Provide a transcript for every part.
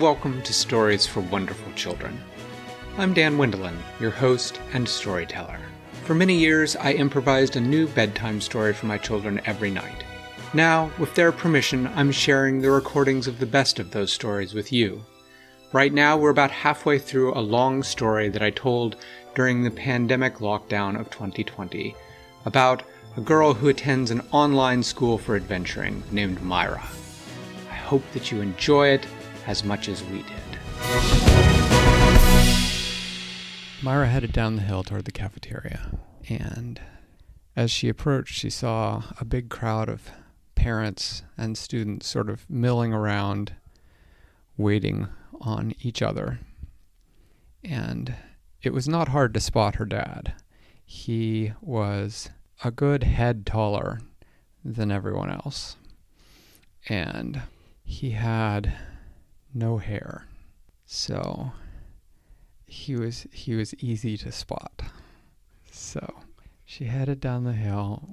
welcome to Stories for Wonderful Children. I'm Dan Wendelin, your host and storyteller. For many years, I improvised a new bedtime story for my children every night. Now, with their permission, I'm sharing the recordings of the best of those stories with you. Right now, we're about halfway through a long story that I told during the pandemic lockdown of 2020 about a girl who attends an online school for adventuring named Myra. I hope that you enjoy it as much as we did. Myra headed down the hill toward the cafeteria, and as she approached, she saw a big crowd of parents and students sort of milling around, waiting on each other. And it was not hard to spot her dad. He was a good head taller than everyone else, and he had no hair, so he was easy to spot. So she headed down the hill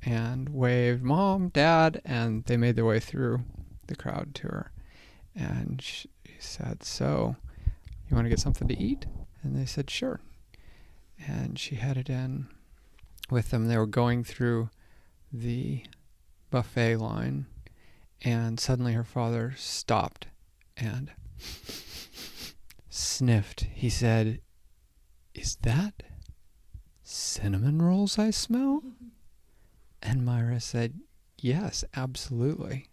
and waved, "Mom, Dad," and they made their way through the crowd to her. And she said, "So, you want to get something to eat?" And they said, "Sure." And she headed in with them. They were going through the buffet line, and suddenly her father stopped and sniffed. He said, "Is that cinnamon rolls I smell?" And Myra said, "Yes, absolutely.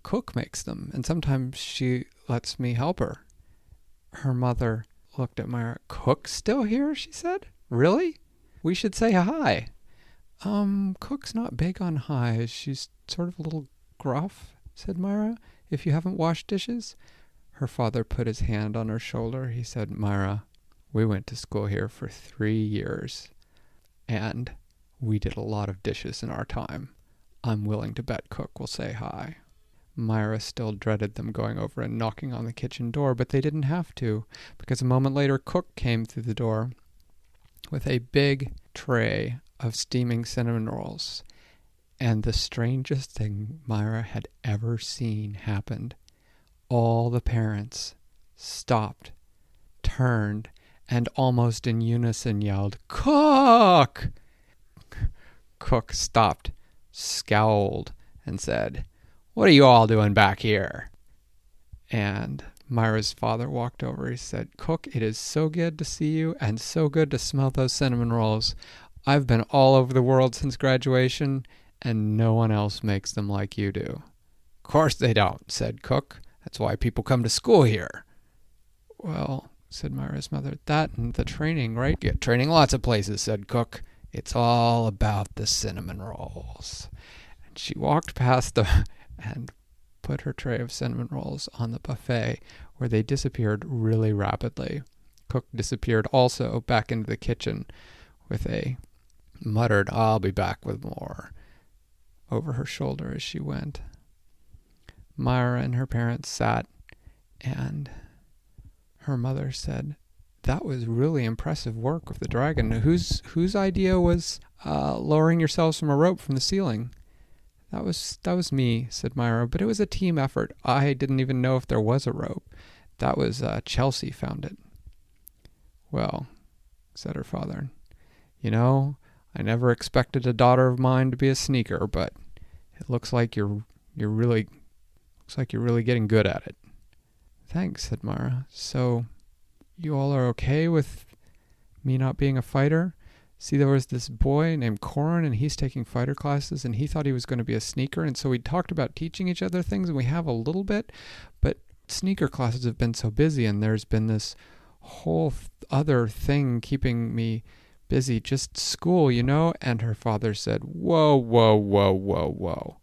Cook makes them, and sometimes she lets me help her." Her mother looked at Myra. "Cook's still here?" she said. "Really? We should say hi." Cook's not big on highs. She's sort of a little gruff," said Myra, "if you haven't washed dishes." Her father put his hand on her shoulder. He said, "Myra, we went to school here for 3 years, and we did a lot of dishes in our time. I'm willing to bet Cook will say hi." Myra still dreaded them going over and knocking on the kitchen door, but they didn't have to, because a moment later Cook came through the door with a big tray of steaming cinnamon rolls. And the strangest thing Myra had ever seen happened. All the parents stopped, turned, and almost in unison yelled, "Cook!" Cook stopped, scowled, and said, "What are you all doing back here?" And Myra's father walked over. He said, "Cook, it is so good to see you and so good to smell those cinnamon rolls. I've been all over the world since graduation, and no one else makes them like you do." "Course they don't," said Cook. "That's why people come to school here." "Well," said Myra's mother, "that and the training, right?" "Get training lots of places," said Cook. "It's all about the cinnamon rolls." And she walked past them and put her tray of cinnamon rolls on the buffet, where they disappeared really rapidly. Cook disappeared also back into the kitchen with a muttered, "I'll be back with more," over her shoulder as she went. Myra and her parents sat, and her mother said, "That was really impressive work with the dragon. Whose idea was lowering yourselves from a rope from the ceiling?" That was me," said Myra, "but it was a team effort. I didn't even know if there was a rope. That was Chelsea found it." "Well," said her father, "you know, I never expected a daughter of mine to be a sneaker, but it looks like you're really getting good at it." "Thanks," said Myra. "So you all are okay with me not being a fighter? See, there was this boy named Corrin, and he's taking fighter classes, and he thought he was going to be a sneaker, and so we talked about teaching each other things, and we have a little bit, but sneaker classes have been so busy, and there's been this whole other thing keeping me busy, just school, you know." And her father said, "Whoa, whoa, whoa, whoa, whoa.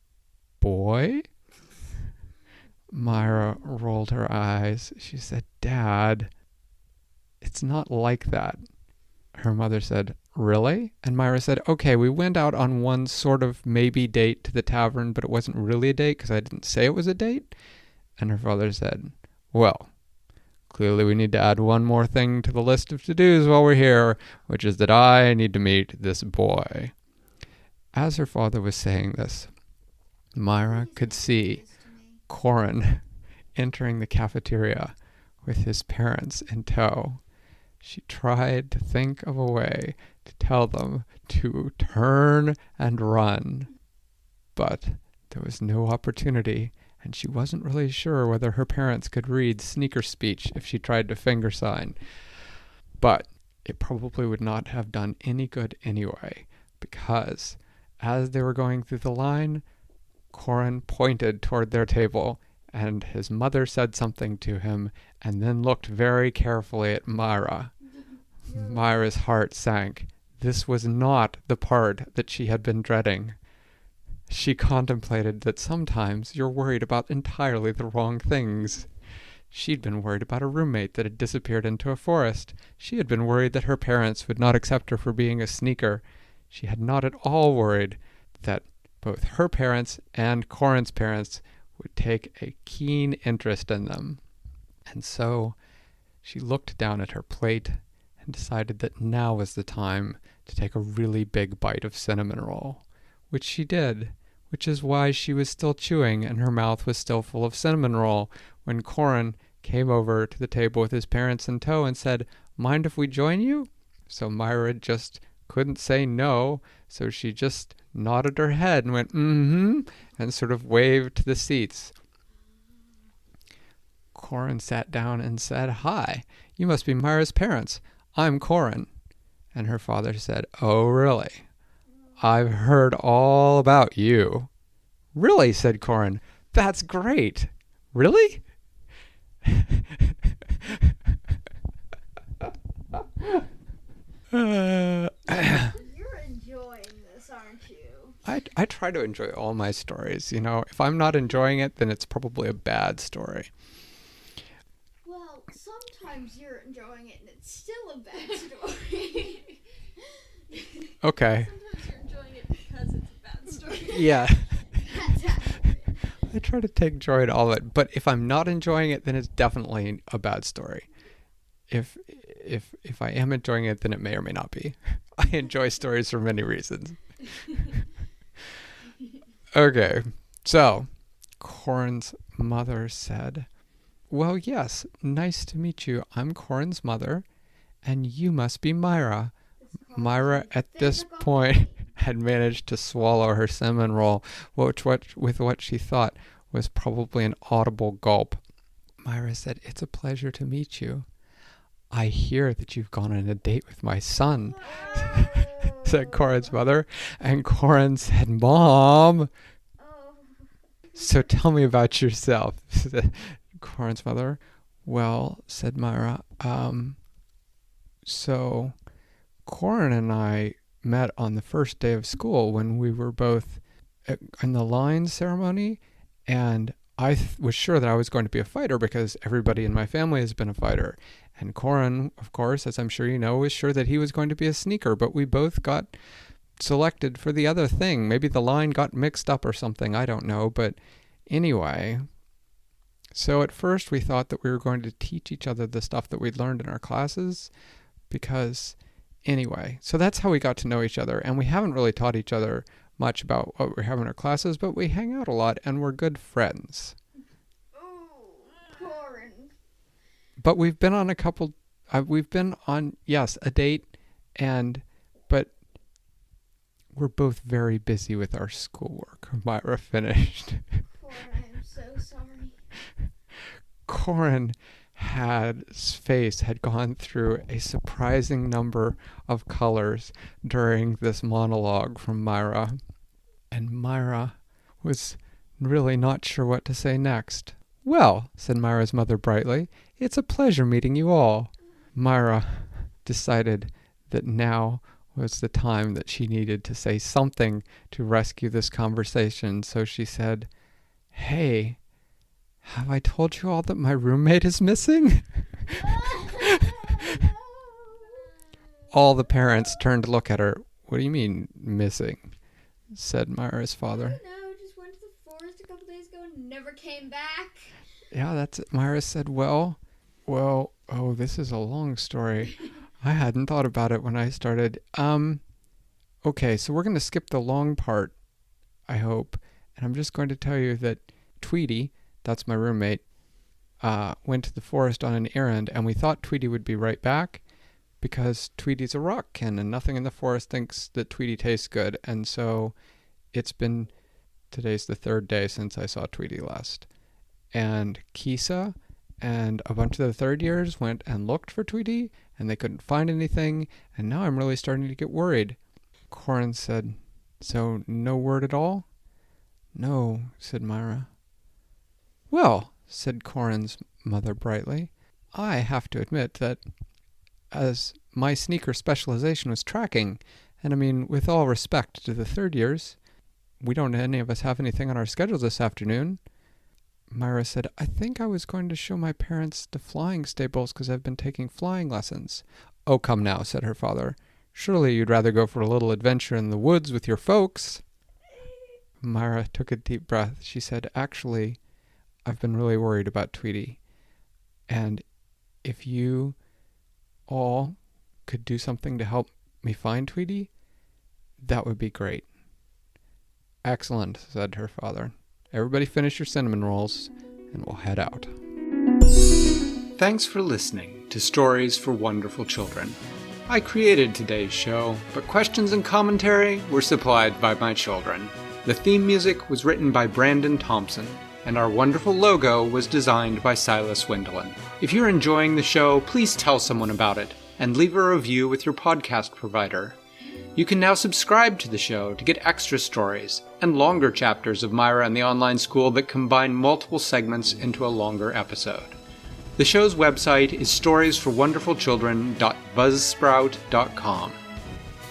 Boy?" Myra rolled her eyes. She said, "Dad, it's not like that." Her mother said, "Really?" And Myra said, "Okay, we went out on one sort of maybe date to the tavern, but it wasn't really a date because I didn't say it was a date." And her father said, "Well, clearly we need to add one more thing to the list of to-dos while we're here, which is that I need to meet this boy." As her father was saying this, Myra could see Corrin entering the cafeteria with his parents in tow, she tried to think of a way to tell them to turn and run. But there was no opportunity, and she wasn't really sure whether her parents could read sneaker speech if she tried to finger sign. But it probably would not have done any good anyway, because as they were going through the line, Corrin pointed toward their table, and his mother said something to him, and then looked very carefully at Myra. Myra's heart sank. This was not the part that she had been dreading. She contemplated that sometimes you're worried about entirely the wrong things. She'd been worried about a roommate that had disappeared into a forest. She had been worried that her parents would not accept her for being a sneaker. She had not at all worried that both her parents and Corrin's parents would take a keen interest in them. And so she looked down at her plate and decided that now was the time to take a really big bite of cinnamon roll, which she did, which is why she was still chewing and her mouth was still full of cinnamon roll when Corrin came over to the table with his parents in tow and said, "Mind if we join you?" So Myra just couldn't say no, so she just nodded her head and went, "Mm-hmm," and sort of waved to the seats. Corrin sat down and said, "Hi, you must be Myra's parents. I'm Corrin." And her father said, "Oh, really? I've heard all about you." "Really?" said Corrin. "That's great." "Really?" You're enjoying this, aren't you? I try to enjoy all my stories. You know, if I'm not enjoying it, then it's probably a bad story. Well, sometimes you're enjoying it and it's still a bad story. Okay. Sometimes you're enjoying it because it's a bad story. Yeah. That's accurate. I try to take joy in all of it, but if I'm not enjoying it, then it's definitely a bad story. If I am enjoying it, then it may or may not be. I enjoy stories for many reasons. Okay, so Corrin's mother said, "Well, yes, nice to meet you. I'm Corrin's mother, and you must be Myra." Myra, at this point, had managed to swallow her cinnamon roll, with what she thought was probably an audible gulp. Myra said, "It's a pleasure to meet you. I hear that you've gone on a date with my son," said Corrin's mother. And Corrin said, "Mom, so tell me about yourself," said Corrin's mother. "Well," said Myra, so Corrin and I met on the first day of school when we were both in the line ceremony, and I was sure that I was going to be a fighter because everybody in my family has been a fighter. And Corrin, of course, as I'm sure you know, was sure that he was going to be a sneaker, but we both got selected for the other thing. Maybe the line got mixed up or something, I don't know, but anyway. So at first we thought that we were going to teach each other the stuff that we'd learned in our classes, because anyway, so that's how we got to know each other, and we haven't really taught each other much about what we have in our classes, but we hang out a lot and we're good friends. Oh, Corrin. But we've been on a date, but we're both very busy with our schoolwork. Myra finished. Corrin, I am so sorry. Corrin his face had gone through a surprising number of colors during this monologue from Myra, and Myra was really not sure what to say next. "Well," said Myra's mother brightly, "it's a pleasure meeting you all." Myra decided that now was the time that she needed to say something to rescue this conversation, so she said, "Hey, have I told you all that my roommate is missing?" All the parents turned to look at her. "What do you mean, missing?" said Myra's father. I don't know, just went to the forest a couple days ago and never came back. "Yeah, that's it." Myra said, well, oh, this is a long story. I hadn't thought about it when I started. Okay, so we're going to skip the long part, I hope, and I'm just going to tell you that Tweety, that's my roommate, went to the forest on an errand, and we thought Tweety would be right back because Tweety's a rockkin and nothing in the forest thinks that Tweety tastes good. And so today's the third day since I saw Tweety last. And Kisa and a bunch of the third years went and looked for Tweety, and they couldn't find anything, and now I'm really starting to get worried. Corrin said, "So no word at all?" "No," said Myra. "Well," said Corrin's mother brightly, "I have to admit that as my sneaker specialization was tracking, and I mean, with all respect to the third years, we don't any of us have anything on our schedules this afternoon." Myra said, "I think I was going to show my parents the flying stables because I've been taking flying lessons." "Oh, come now," said her father. "Surely you'd rather go for a little adventure in the woods with your folks." Myra took a deep breath. She said, "Actually, I've been really worried about Tweety. And if you all could do something to help me find Tweety, that would be great." "Excellent," said her father. "Everybody finish your cinnamon rolls, and we'll head out." Thanks for listening to Stories for Wonderful Children. I created today's show, but questions and commentary were supplied by my children. The theme music was written by Brandon Thompson, and our wonderful logo was designed by Silas Wendelin. If you're enjoying the show, please tell someone about it, and leave a review with your podcast provider. You can now subscribe to the show to get extra stories and longer chapters of Myra and the Online School that combine multiple segments into a longer episode. The show's website is storiesforwonderfulchildren.buzzsprout.com.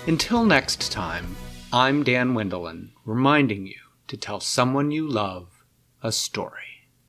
Until next time, I'm Dan Wendelin, reminding you to tell someone you love a story.